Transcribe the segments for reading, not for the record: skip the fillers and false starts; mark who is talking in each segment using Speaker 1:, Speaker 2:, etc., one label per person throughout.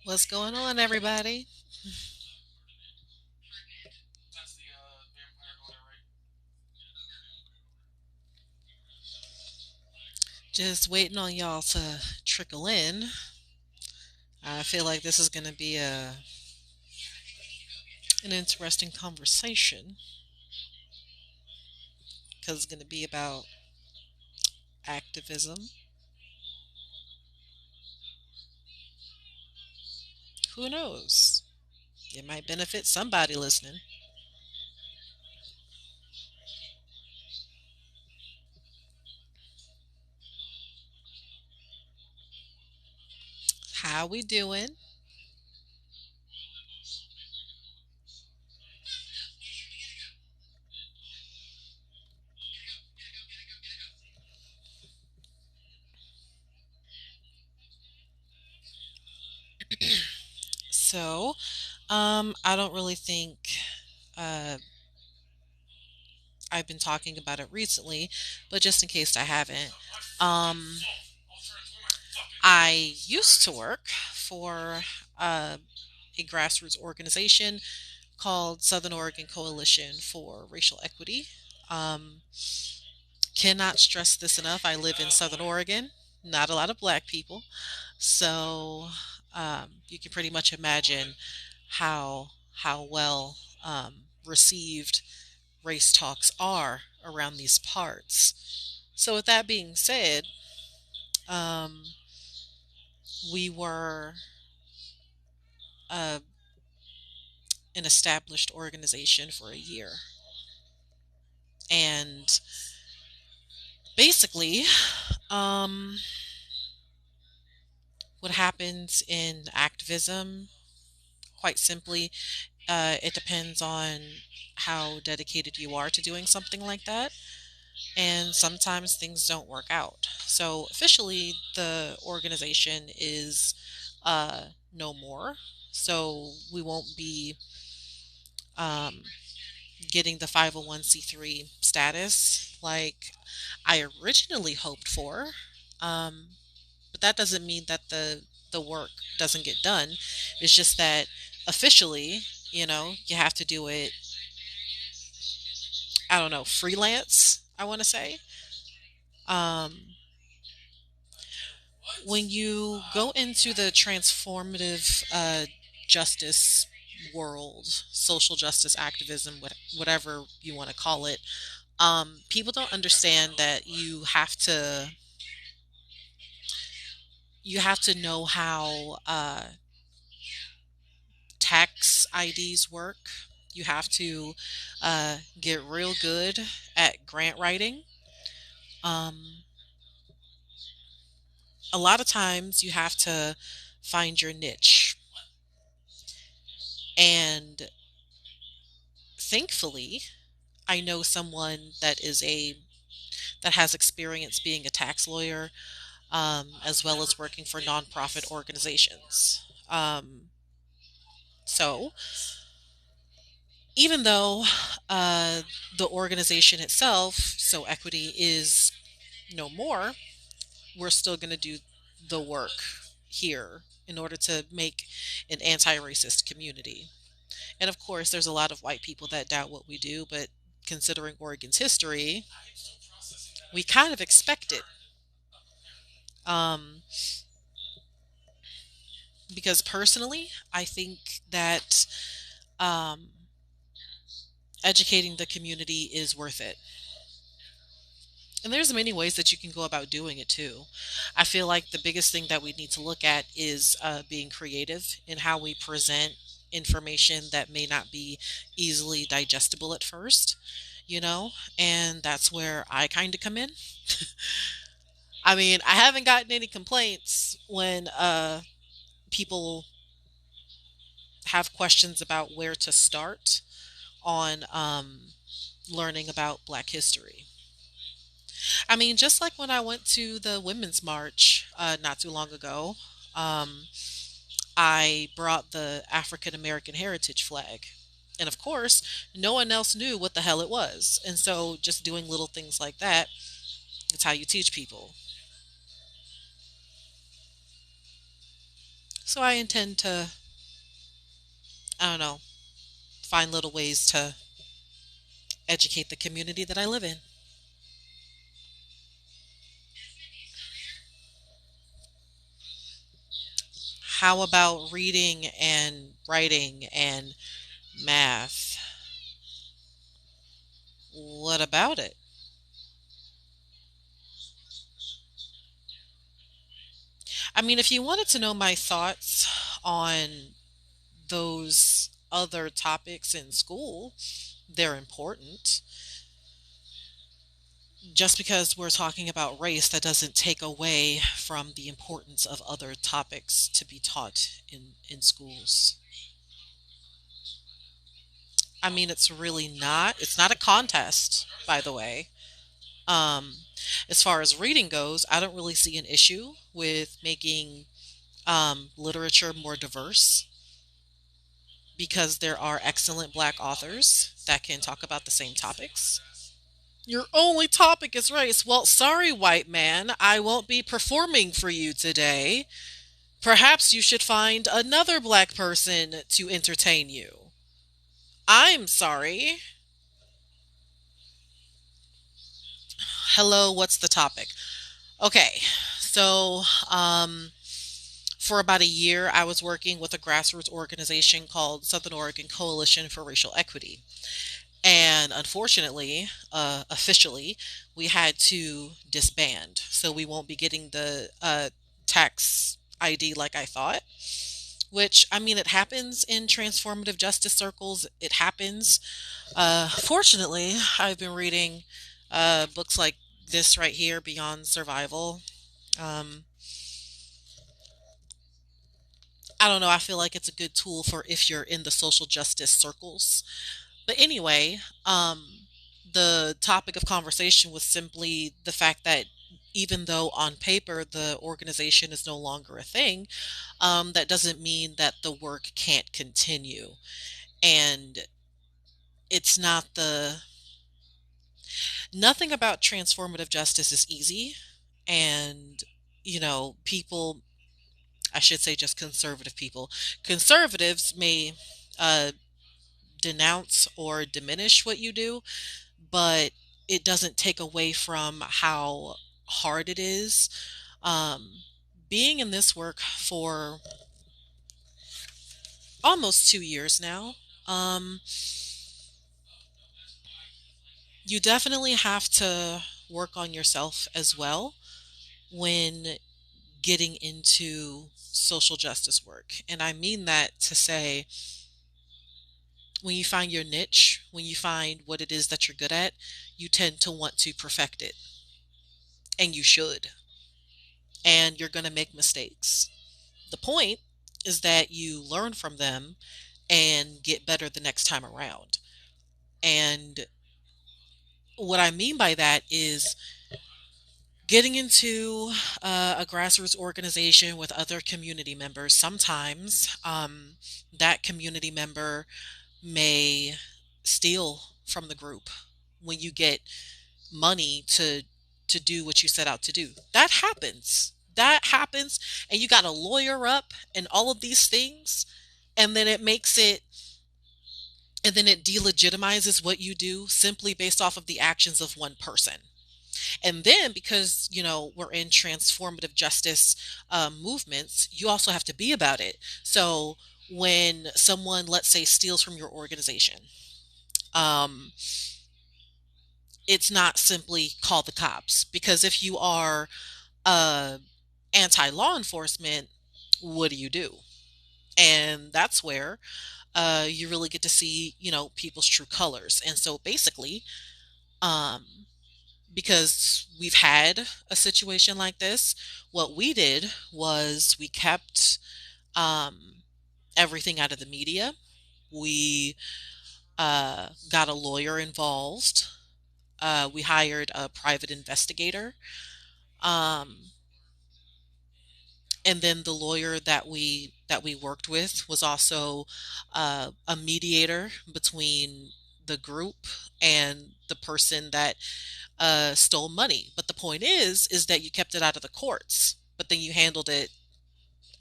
Speaker 1: What's going on, everybody? Just waiting on y'all to trickle in. I feel like this is going to be an interesting conversation because it's going to be about activism. Who knows? It might benefit somebody listening. How we doing? So, I don't really think uh, I've been talking about it recently, but just in case I haven't, um, I used to work for uh, a grassroots organization called Southern Oregon Coalition for Racial Equity. Um, Cannot stress this enough. I live in Southern Oregon, not a lot of black people. So you can pretty much imagine how well received race talks are around these parts. So with that being said, um, we were uh, an established organization for a year. And basically, um, what happens in activism, quite simply, it depends on how dedicated you are to doing something like that. And sometimes things don't work out. So, officially, the organization is no more. So, we won't be um, getting the 501c3 status like I originally hoped for. Um, but that doesn't mean that the work doesn't get done. It's just that officially, you have to do it. I don't know, freelance. I want to say. Um, when you go into the transformative justice world, social justice activism, whatever you want to call it, people don't understand that you have to know how tax IDs work. You have to get real good at grant writing. Um, a lot of times you have to find your niche. And thankfully, I know someone that has experience being a tax lawyer, as well as working for nonprofit organizations. So even though the organization itself, SOEquity, is no more, we're still going to do the work here in order to make an anti-racist community. And of course, there's a lot of white people that doubt what we do, but considering Oregon's history, we kind of expect it. Um, because personally, I think that um, educating the community is worth it. And there's many ways that you can go about doing it too. I feel like the biggest thing that we need to look at is being creative in how we present information that may not be easily digestible at first, you know, and that's where I kind of come in. I mean, I haven't gotten any complaints when people have questions about where to start on learning about Black history. I mean, just like when I went to the Women's March not too long ago, um, I brought the African American Heritage flag. And of course, no one else knew what the hell it was. And so just doing little things like that, it's how you teach people. So I intend to, I don't know, find little ways to educate the community that I live in. How about reading and writing and math? What about it? I mean, if you wanted to know my thoughts on those other topics in school, they're important. Just because we're talking about race, that doesn't take away from the importance of other topics to be taught in schools. I mean, it's really not. It's not a contest, by the way. Um, as far as reading goes, I don't really see an issue with making literature more diverse because there are excellent black authors that can talk about the same topics. Your only topic is race. Well, sorry, white man, I won't be performing for you today. Perhaps you should find another black person to entertain you. I'm sorry. Hello, what's the topic? Okay, so for about a year, I was working with a grassroots organization called Southern Oregon Coalition for Racial Equity. And unfortunately, officially, we had to disband. So we won't be getting the tax ID like I thought. Which, I mean, it happens in transformative justice circles. It happens. Fortunately, I've been reading books like this right here, Beyond Survival. Um, I don't know. I feel like it's a good tool for if you're in the social justice circles. But anyway, the topic of conversation was simply the fact that even though on paper the organization is no longer a thing, that doesn't mean that the work can't continue. And it's not the, nothing about transformative justice is easy. And, people, I should say just conservative people, conservatives may uh, denounce or diminish what you do, but it doesn't take away from how hard it is. Um, Being in this work for almost 2 years now, um, you definitely have to work on yourself as well when getting into social justice work. And I mean that to say, when you find your niche, when you find what it is that you're good at, you tend to want to perfect it. And you should. And you're going to make mistakes. The point is that you learn from them and get better the next time around. And what I mean by that is getting into a grassroots organization with other community members. Sometimes that community member may steal from the group when you get money to do what you set out to do. That happens. That happens, and you got to lawyer up and all of these things, and then it delegitimizes what you do simply based off of the actions of one person. And then because, we're in transformative justice movements, you also have to be about it. So when someone, let's say, steals from your organization, um, it's not simply call the cops, because if you are uh, anti-law enforcement, what do? And that's where you really get to see, people's true colors. And so basically, um, because we've had a situation like this, what we did was we kept um, everything out of the media. We got a lawyer involved. We hired a private investigator. Um, and then the lawyer that we worked with was also a mediator between the group and the person that stole money. But the point is that you kept it out of the courts, but then you handled it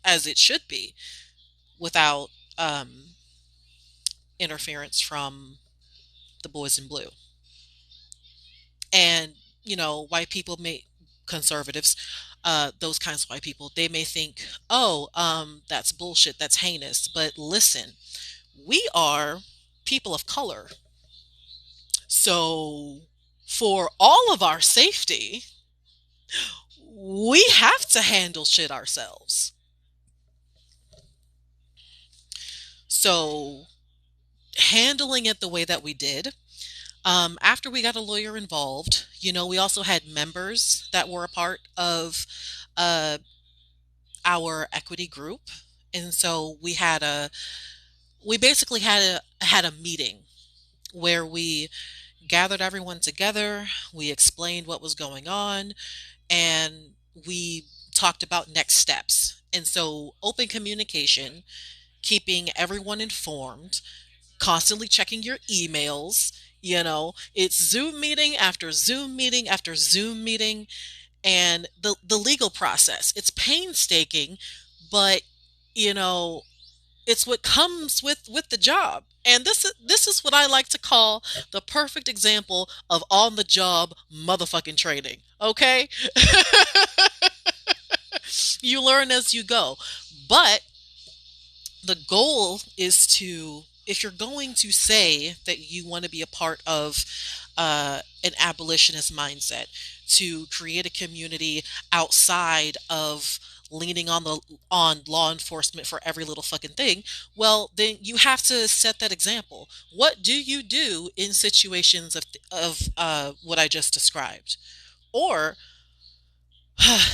Speaker 1: as it should be without um, interference from the boys in blue. And, white people may, conservatives, those kinds of white people, they may think, oh, that's bullshit, that's heinous. But listen, we are people of color. So for all of our safety, we have to handle shit ourselves. So handling it the way that we did, after we got a lawyer involved, we also had members that were a part of uh, our equity group. And so we basically had a meeting where we gathered everyone together, we explained what was going on, and we talked about next steps. And so open communication, keeping everyone informed, constantly checking your emails. It's Zoom meeting after Zoom meeting after Zoom meeting, and the legal process. It's painstaking, but you know, it's what comes with the job. And this is what I like to call the perfect example of on the job motherfucking training. Okay? You learn as you go. But the goal is to, if you're going to say that you want to be a part of an abolitionist mindset, to create a community outside of leaning on law enforcement for every little fucking thing, well, then you have to set that example. What do you do in situations of what I just described? Or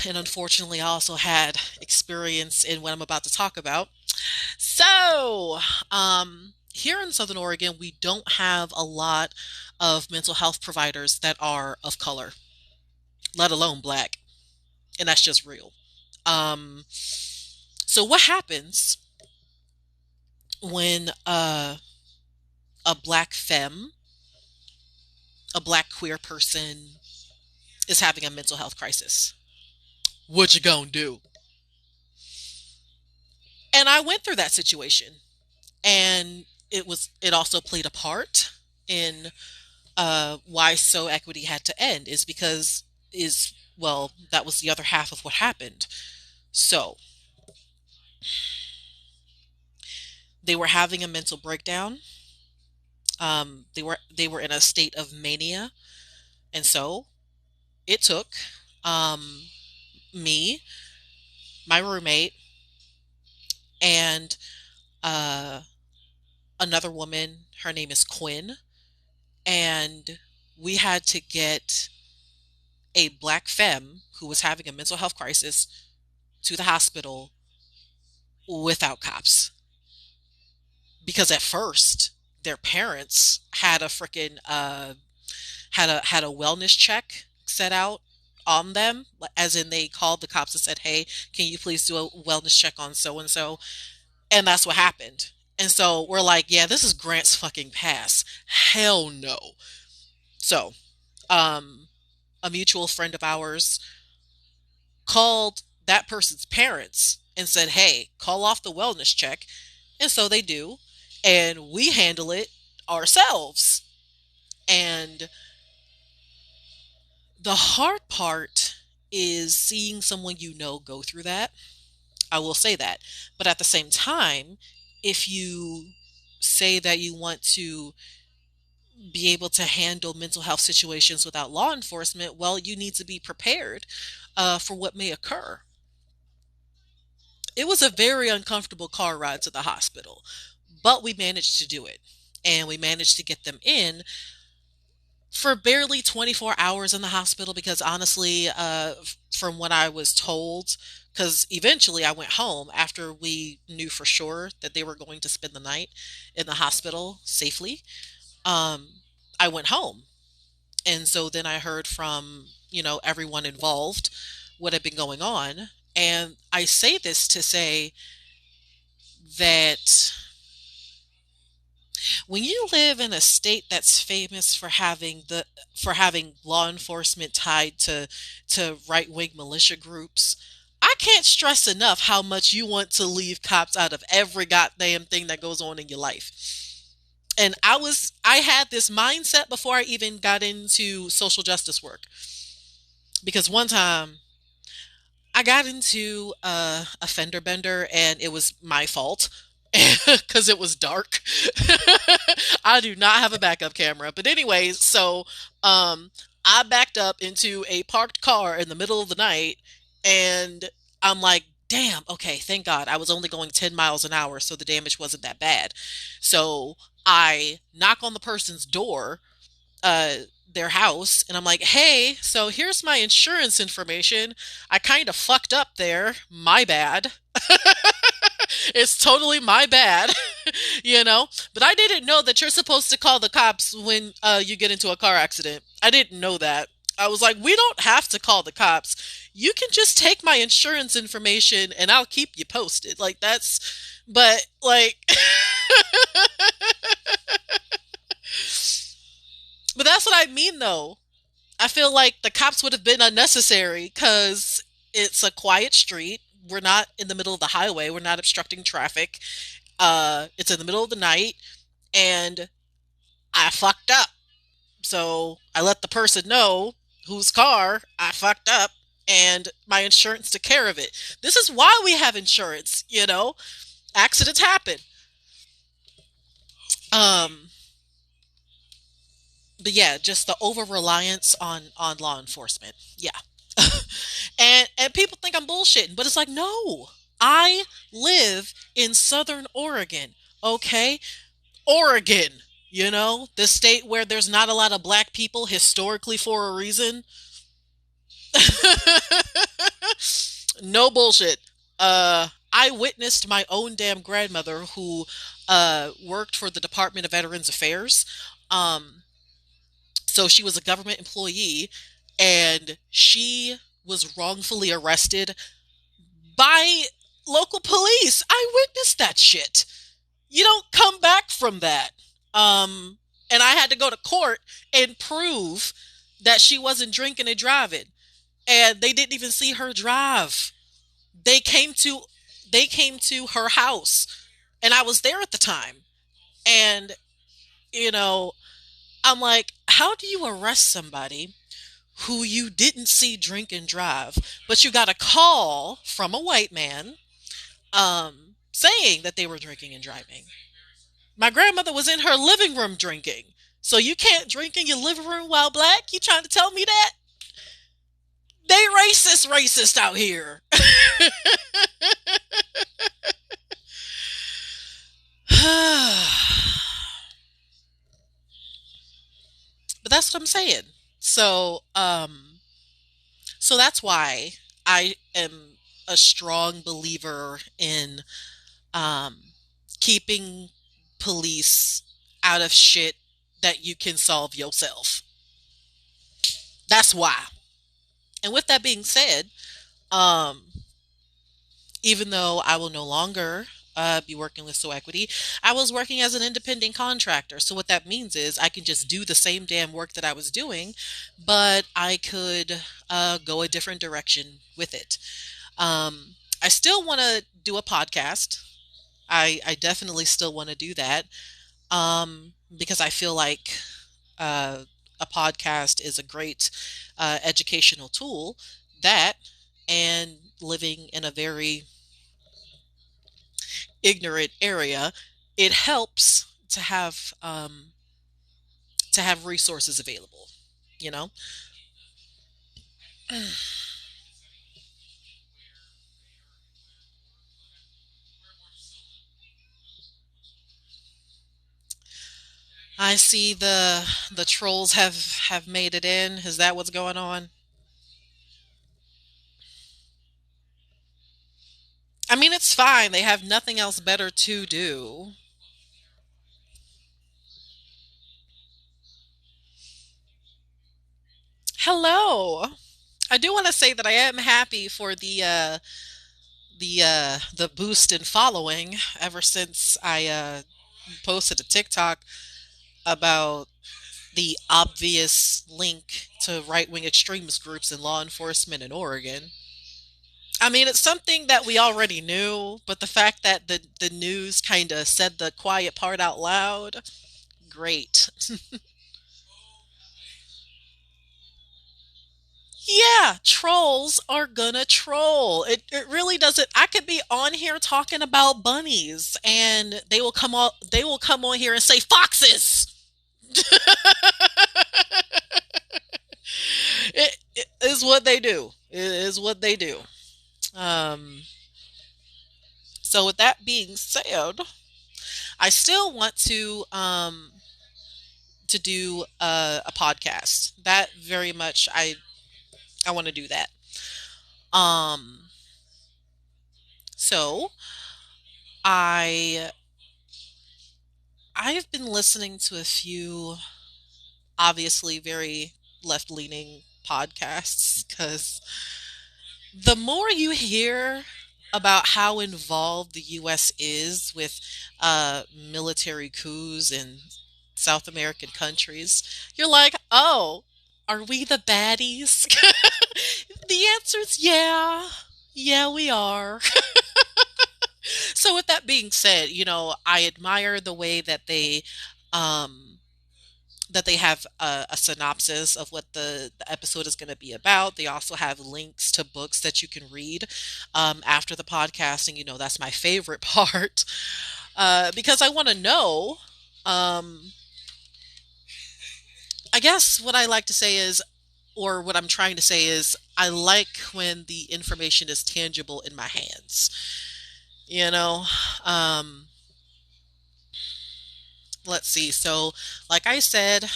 Speaker 1: and unfortunately, I also had experience in what I'm about to talk about. So, here in Southern Oregon, we don't have a lot of mental health providers that are of color, let alone black, and that's just real. So what happens when a black femme, a black queer person, is having a mental health crisis? What you gonna do? And I went through that situation, and it also played a part in why SOEquity had to end, is because is well, that was the other half of what happened. So they were having a mental breakdown. They were in a state of mania, and so it took um, me, my roommate, and uh, another woman. Her name is Quinn, and we had to get a black femme who was having a mental health crisis to the hospital without cops. Because at first their parents had a freaking had a wellness check set out on them, as in they called the cops and said, hey, can you please do a wellness check on so and so? And that's what happened. And so we're like, yeah, this is Grant's fucking pass. Hell no. So um a mutual friend of ours called that person's parents and said, hey, call off the wellness check. And so they do. And we handle it ourselves. And the hard part is seeing someone go through that. I will say that. But at the same time, if you say that you want to be able to handle mental health situations without law enforcement, well, you need to be prepared for what may occur. It was a very uncomfortable car ride to the hospital, but we managed to do it. And we managed to get them in for barely 24 hours in the hospital because honestly, from what I was told, because eventually I went home after we knew for sure that they were going to spend the night in the hospital safely. Um, I went home. And so then I heard from, everyone involved what had been going on. And I say this to say that when you live in a state that's famous for having law enforcement tied to right-wing militia groups, I can't stress enough how much you want to leave cops out of every goddamn thing that goes on in your life. And I had this mindset before I even got into social justice work. Because one time I got into a fender bender and it was my fault because it was dark. I do not have a backup camera. But anyways, so um I backed up into a parked car in the middle of the night and I'm like, damn, okay, thank God. I was only going 10 miles an hour, so the damage wasn't that bad. So I knock on the person's door, uh their house, and I'm like, hey, so here's my insurance information. I kind of fucked up there, my bad. It's totally my bad. you know but I didn't know that you're supposed to call the cops when you get into a car accident. I didn't know that. I was like, we don't have to call the cops. You can just take my insurance information and I'll keep you posted. Like, that's, but like but that's what I mean, though. I feel like the cops would have been unnecessary because it's a quiet street. We're not in the middle of the highway. We're not obstructing traffic. It's in the middle of the night, and I fucked up. So I let the person know whose car I fucked up, and my insurance took care of it. This is why we have insurance. Accidents happen. Um, but yeah, just the over reliance on law enforcement. Yeah. And people think I'm bullshitting, but it's like, no. I live in Southern Oregon, okay? Oregon, the state where there's not a lot of black people historically for a reason. No bullshit. I witnessed my own damn grandmother who worked for the Department of Veterans Affairs. Um, so she was a government employee and she was wrongfully arrested by local police. I witnessed that shit. You don't come back from that. Um, and I had to go to court and prove that she wasn't drinking and driving. And they didn't even see her drive. They came to they came to her house and I was there at the time. And you know, I'm like, how do you arrest somebody who you didn't see drink and drive, but you got a call from a white man saying that they were drinking and driving? My grandmother was in her living room drinking. So you can't drink in your living room while black? You trying to tell me that? They racist out here. But that's what I'm saying. So, so that's why I am a strong believer in um, keeping police out of shit that you can solve yourself. That's why. And with that being said, um, even though I will no longer be working with SOEquity, I was working as an independent contractor. So what that means is I can just do the same damn work that I was doing, but I could go a different direction with it. I still want to do a podcast. I definitely still want to do that because I feel like uh, a podcast is a great educational tool. That and living in a very ignorant area, it helps to have resources available. You know, I see the trolls have made it in. Is that what's going on? I mean, it's fine. They have nothing else better to do. Hello. I do want to say that I am happy for the boost in following ever since I posted a TikTok about the obvious link to right wing extremist groups in law enforcement in Oregon. I mean, it's something that we already knew, but the fact that the news kind of said the quiet part out loud, great. Yeah, trolls are gonna troll. It really doesn't. I could be on here talking about bunnies, and they will come on here and say foxes. It is what they do. It is what they do. Um, so with that being said, I still want to do a podcast. That very much I want to do that. Um, so I I've been listening to a few obviously very left leaning podcasts because the more you hear about how involved the U.S. is with military coups in South American countries, you're like, oh, are we the baddies? The answer is yeah. Yeah, we are. So with that being said, I admire the way um that they have a synopsis of what the episode is going to be about. They also have links to books that you can read after the podcast, and that's my favorite part because I want to know. Um, I guess what I like to say is, or what I'm trying to say is, I like when the information is tangible in my hands. You know, um, let's see. So, like I said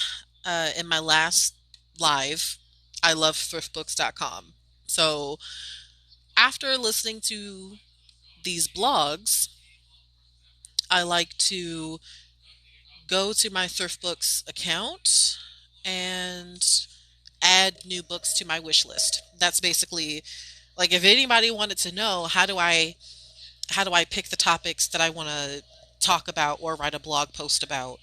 Speaker 1: in my last live, I love thriftbooks.com. So, after listening to these blogs, I like to go to my ThriftBooks account and add new books to my wish list. That's basically like if anybody wanted to know how do I pick the topics that I want to talk about or write a blog post about,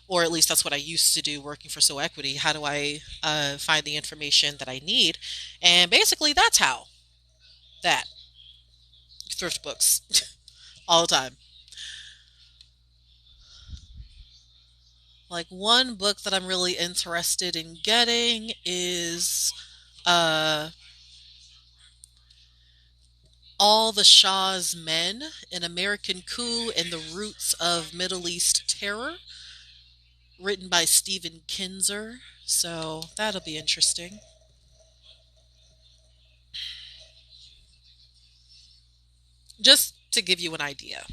Speaker 1: or at least that's what I used to do working for SOEquity. How do I find the information that I need? And basically, that's how that thrift books all the time. Like one book that I'm really interested in getting is uh, All the Shah's Men, An American Coup and the Roots of Middle East Terror, written by Stephen Kinzer. So that'll be interesting. Just to give you an idea.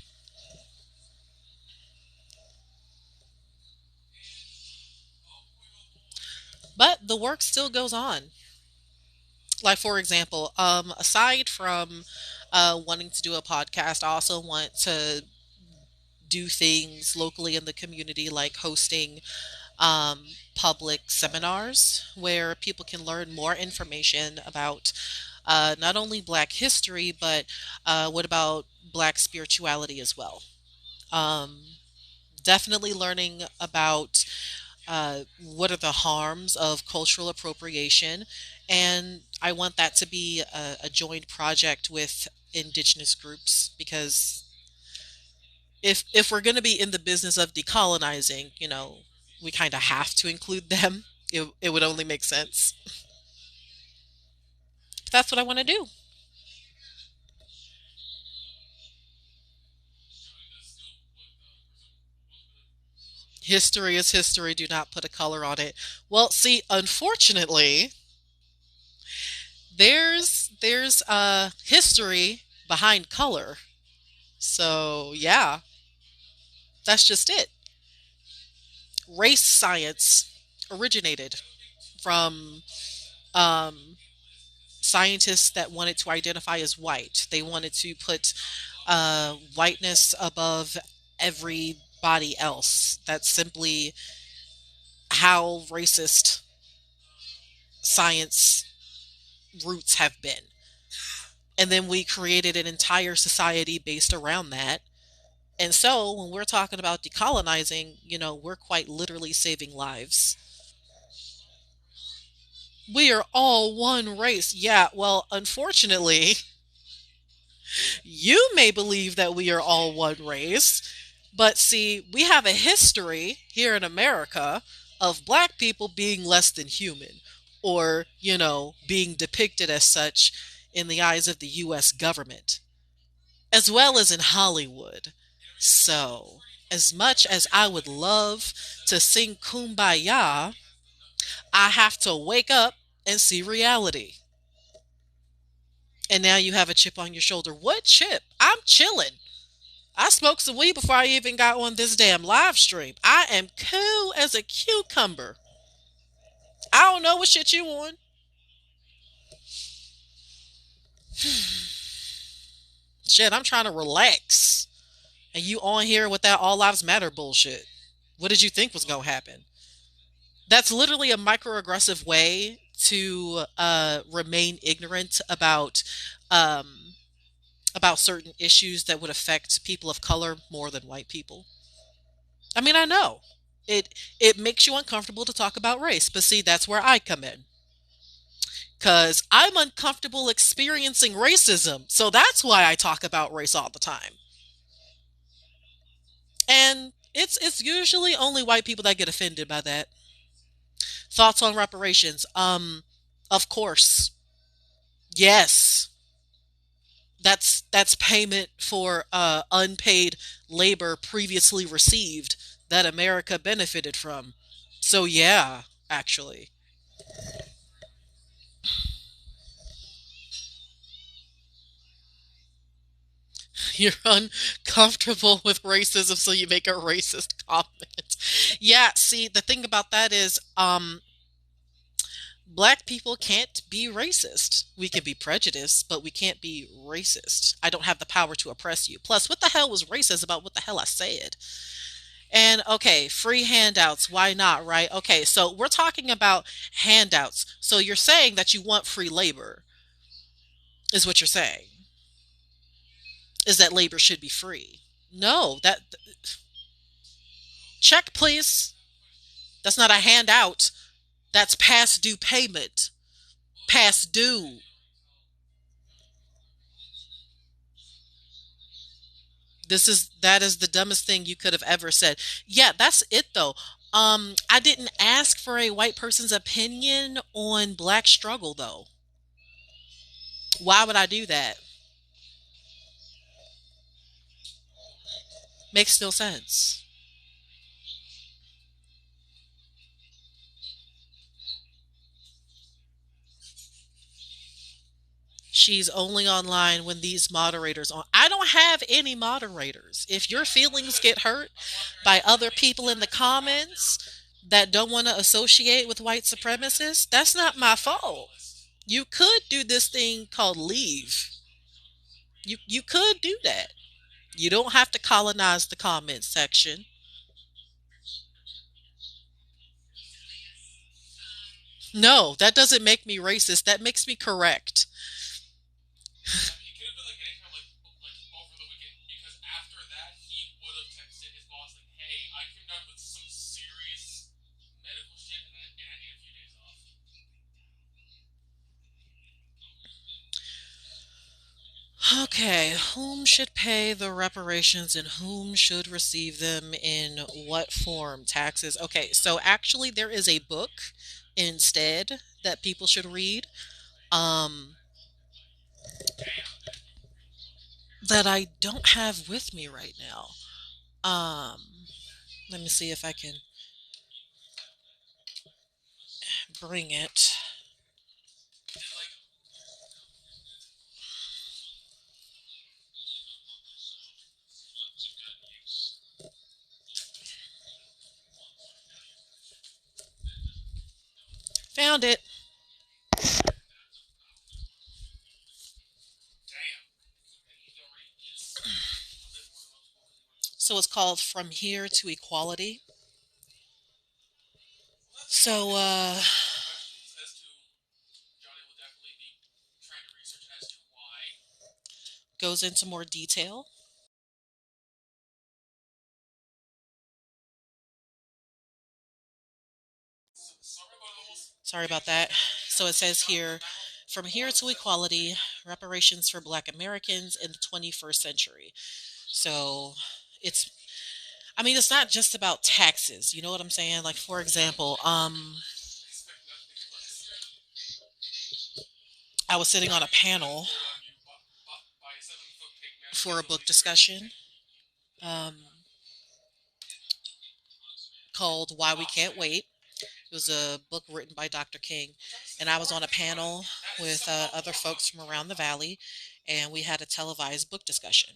Speaker 1: But the work still goes on. Like for example, aside from wanting to do a podcast, I also want to do things locally in the community, like hosting um, public seminars where people can learn more information about not only Black history, but what about Black spirituality as well. Um, Definitely learning about what are the harms of cultural appropriation, and I want that to be a joint project with indigenous groups because if we're going to be in the business of decolonizing, we kind of have to include them. It would only make sense. But that's what I want to do. History is history. Do not put a color on it. Well, see, unfortunately, there's history behind color. So yeah, that's just it. Race science originated from um, scientists that wanted to identify as white. They wanted to put whiteness above everybody else. That's simply how racist science roots have been. And then we created an entire society based around that. And so when we're talking about decolonizing, we're quite literally saving lives. We are all one race. Yeah, well, unfortunately, You may believe that we are all one race, but see, we have a history here in America of black people being less than human or, being depicted as such in the eyes of the US government, as well as in Hollywood. So, as much as I would love to sing Kumbaya, I have to wake up and see reality. And now you have a chip on your shoulder. What chip? I'm chilling. I smoked some weed before I even got on this damn live stream. I am cool as a cucumber. I don't know what shit you on. Shit, I'm trying to relax. And you on here with that all lives matter bullshit. What did you think was going to happen? That's literally a microaggressive way to remain ignorant um, about certain issues that would affect people of color more than white people. I mean, I know it makes you uncomfortable to talk about race, but see, that's where I come in because I'm uncomfortable experiencing racism, so that's why I talk about race all the time. And it's usually only white people that get offended by that. Thoughts on reparations? Of course, yes. That's payment for unpaid labor previously received that America benefited from. So yeah, actually, you're uncomfortable with racism, so you make a racist comment. Yeah, see, the thing about that is, black people can't be racist. We can be prejudiced, but we can't be racist. I don't have the power to oppress you. Plus, what the hell was racist about what the hell I said? And okay, free handouts, why not, right? Okay, so we're talking about handouts. So you're saying that you want free labor, is what you're saying. Is that labor should be free. No, that check please. That's not a handout. That's past due payment. Past due. That is the dumbest thing you could have ever said. Yeah, that's it though. I didn't ask for a white person's opinion on black struggle though. Why would I do that? Makes no sense. She's only online when these moderators on. I don't have any moderators. If your feelings get hurt by other people in the comments that don't want to associate with white supremacists, that's not my fault. You could do this thing called leave. You could do that. You don't have to colonize the comment section. No, that doesn't make me racist. That makes me correct. Okay, whom should pay the reparations and whom should receive them in what form? Taxes. Okay, so actually there is a book instead that people should read um that I don't have with me right now. Um let me see if I can bring it. Found it. So it's called From Here to Equality. So goes into more detail. Sorry about that. So it says here From Here to Equality: Reparations for Black Americans in the 21st Century. So it's, I mean, it's not just about taxes. You know what I'm saying? Like, for example, I was sitting on a panel for a book discussion um, called Why We Can't Wait. It was a book written by Dr. King. And I was on a panel with other folks from around the valley, and we had a televised book discussion.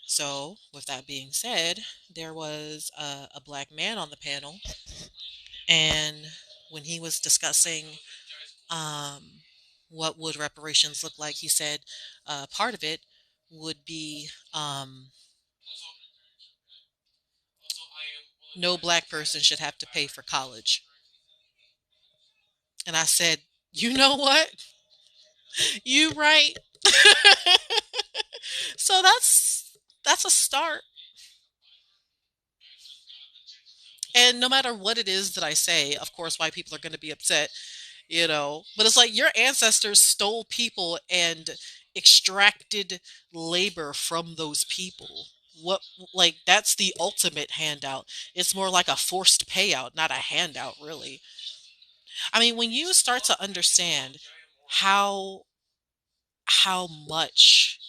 Speaker 1: So, with that being said, there was a black man on the panel, and when he was discussing what would reparations look like, he said part of it would be no black person should have to pay for college. And I said, you know what? You right. So that's a start. And no matter what it is that I say, of course, white people are going to be upset, you know. But it's like your ancestors stole people and extracted labor from those people. What, like, that's the ultimate handout. It's more like a forced payout, not a handout, really. I mean, when you start to understand how much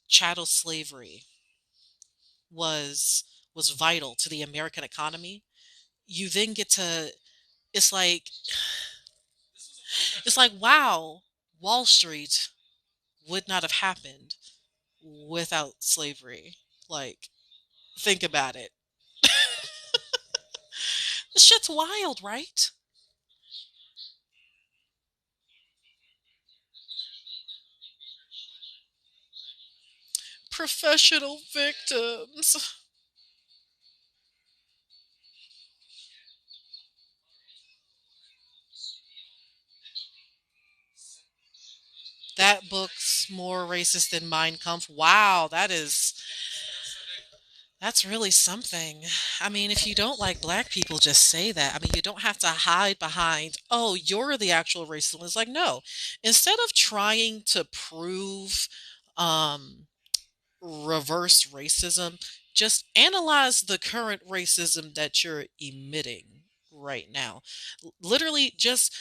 Speaker 1: chattel slavery was was vital to the American economy, you then get to, it's like wow, Wall Street would not have happened without slavery. Like, think about it. This shit's wild, right? Professional victims. That book's more racist than Mein Kampf. Wow, that's really something. I mean, if you don't like black people, just say that. I mean, you don't have to hide behind, oh, you're the actual racist. It's like, no. Instead of trying to prove um, reverse racism, just analyze the current racism that you're emitting right now. Literally, just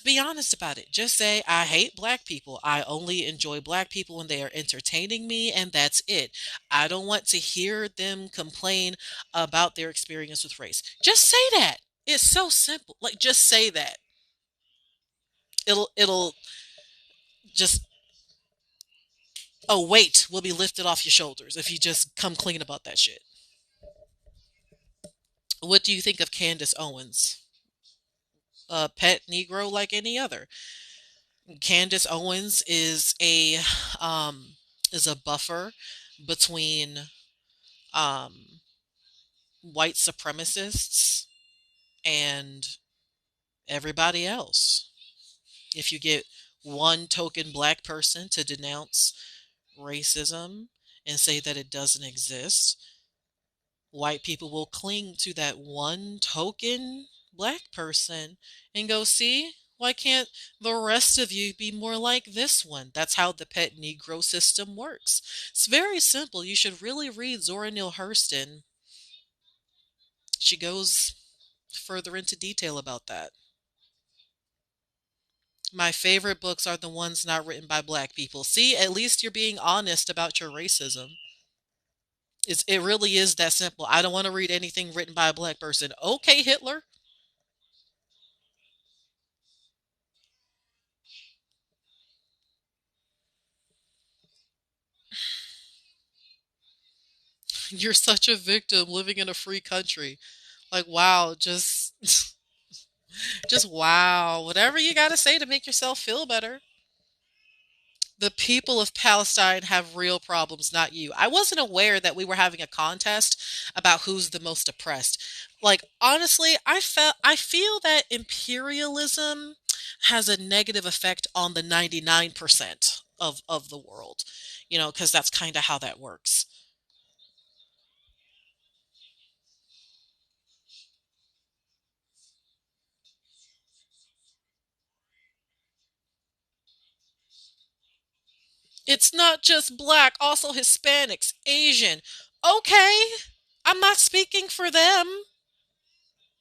Speaker 1: be honest about it. Just say, I hate black people. I only enjoy black people when they are entertaining me, and that's it. I don't want to hear them complain about their experience with race. Just say that. It's so simple. Like, just say that. It'll just, a weight will be lifted off your shoulders if you just come clean about that shit. What do you think of Candace Owens? A pet Negro like any other. Candace Owens um is a buffer between um white supremacists and everybody else. If you get one token black person to denounce racism and say that it doesn't exist, white people will cling to that one token black person and go, see, why can't the rest of you be more like this one? That's how the pet Negro system works. It's very simple. You should really read Zora Neale Hurston. She goes further into detail about that. My favorite books are the ones not written by black people. See, at least you're being honest about your racism. It really is that simple. I don't want to read anything written by a black person. Okay, Hitler. You're such a victim living in a free country. Like, wow, just just wow. Whatever you got to say to make yourself feel better. The people of Palestine have real problems, not you. I wasn't aware that we were having a contest about who's the most oppressed. Like, honestly, I feel that imperialism has a negative effect on the 99% of the world. You know, because that's kind of how that works. It's not just black, also Hispanics, Asian. Okay, I'm not speaking for them.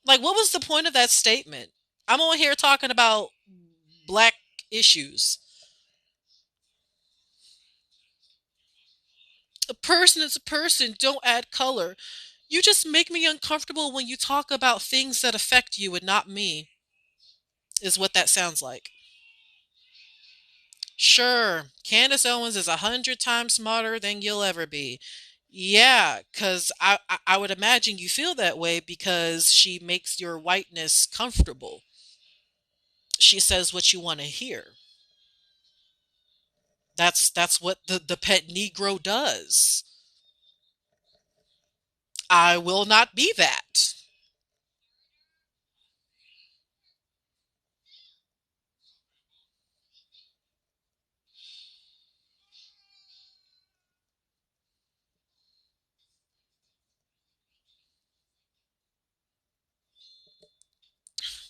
Speaker 1: Like, what was the point of that statement? I'm on here talking about black issues. A person is a person. Don't add color. You just make me uncomfortable when you talk about things that affect you and not me, is what that sounds like. Sure, Candace Owens is 100 times smarter than you'll ever be. Yeah, because I would imagine you feel that way because she makes your whiteness comfortable. She says what you want to hear. That's what the pet Negro does. I will not be that.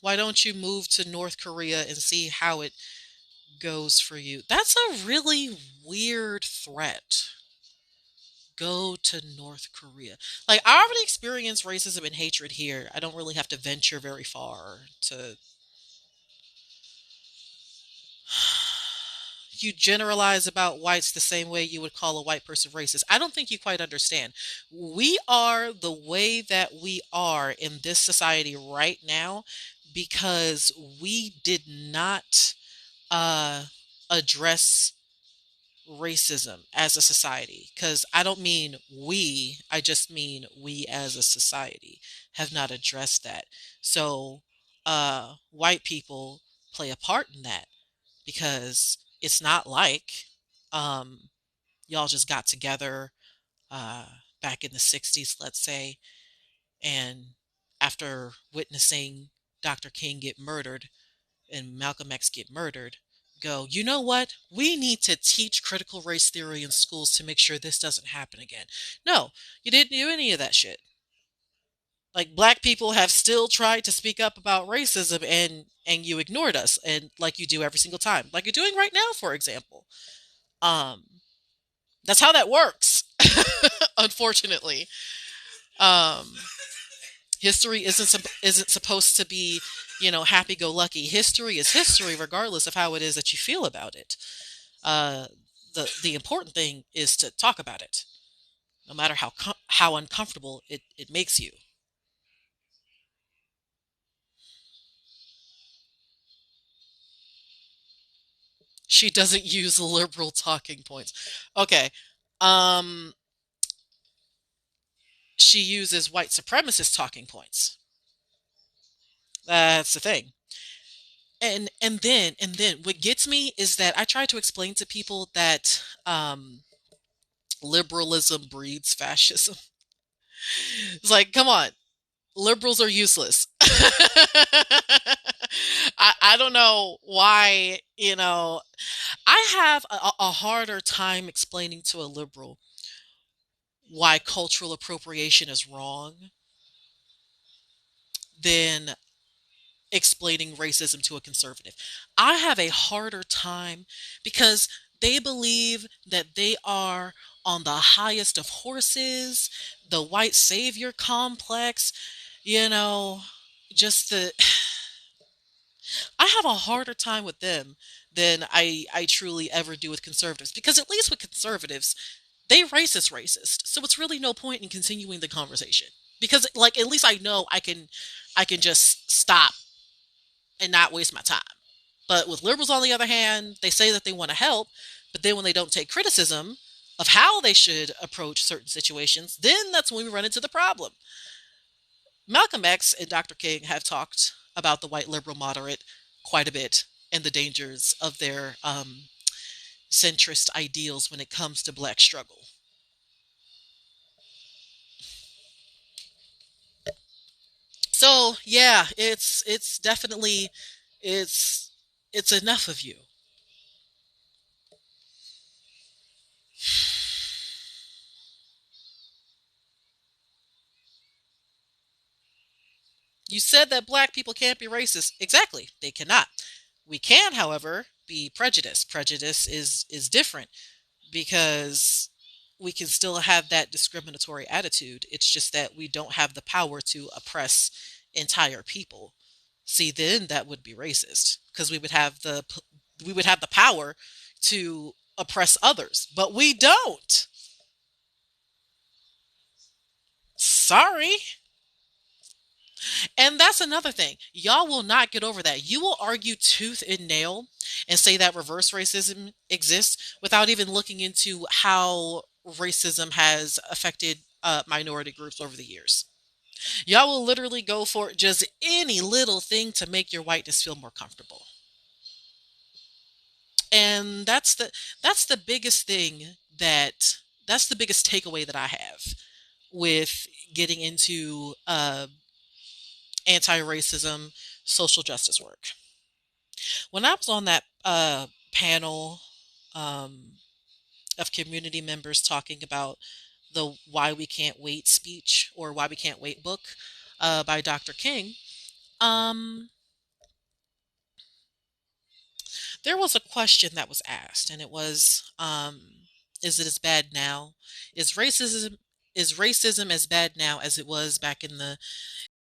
Speaker 1: Why don't you move to North Korea and see how it goes for you? That's a really weird threat. Go to North Korea. Like, I already experienced racism and hatred here. I don't really have to venture very far to. You generalize about whites the same way you would call a white person racist. I don't think you quite understand. We are the way that we are in this society right now because we did not uh, address racism as a society. Because I don't mean we, I just mean we as a society have not addressed that. So, white people play a part in that because it's not like um, y'all just got together uh, back in the 60s, let's say, and after witnessing Dr. King get murdered and Malcolm X get murdered, go, you know what? We need to teach critical race theory in schools to make sure this doesn't happen again. No, you didn't do any of that shit. Like, black people have still tried to speak up about racism and you ignored us, and like you do every single time, like you're doing right now, for example. Um, that's how that works. Unfortunately, um, history isn't supposed to be, happy go lucky. History is history, regardless of how it is that you feel about it. Uh, the important thing is to talk about it, no matter how uncomfortable it makes you. She doesn't use liberal talking points. Okay. Um, she uses white supremacist talking points. That's the thing. And then what gets me is that I try to explain to people that liberalism breeds fascism. It's like, come on, liberals are useless. I don't know why, I have a harder time explaining to a liberal why cultural appropriation is wrong than explaining racism to a conservative. I have a harder time because they believe that they are on the highest of horses, the white savior complex, you know, just the I have a harder time with them than I truly ever do with conservatives because at least with conservatives, they racist. So it's really no point in continuing the conversation because like at least I know I can just stop and not waste my time. But with liberals, on the other hand, they say that they want to help, but then when they don't take criticism of how they should approach certain situations, then that's when we run into the problem. Malcolm X and Dr. King have talked about the white liberal moderate quite a bit and the dangers of their centrist ideals when it comes to black struggle. So yeah, it's definitely it's it's enough of you. You said that black people can't be racist. Exactly. They cannot. We can, however, be prejudiced. Prejudice is different. because we can still have that discriminatory attitude. It's just that we don't have the power to oppress entire people. See, then that would be racist because we would have the power to oppress others, but we don't. Sorry. And that's another thing. Y'all will not get over that. You will argue tooth and nail and say that reverse racism exists without even looking into how racism has affected minority groups over the years. Y'all will literally go for just any little thing to make your whiteness feel more comfortable. And that's the biggest thing that that's the biggest takeaway that I have with getting into anti-racism social justice work. When I was on that panel um, of community members talking about the Why We Can't Wait speech or Why We Can't Wait book by Dr. King, um, there was a question that was asked, and it was, is it as bad now? Is racism as bad now as it was back in the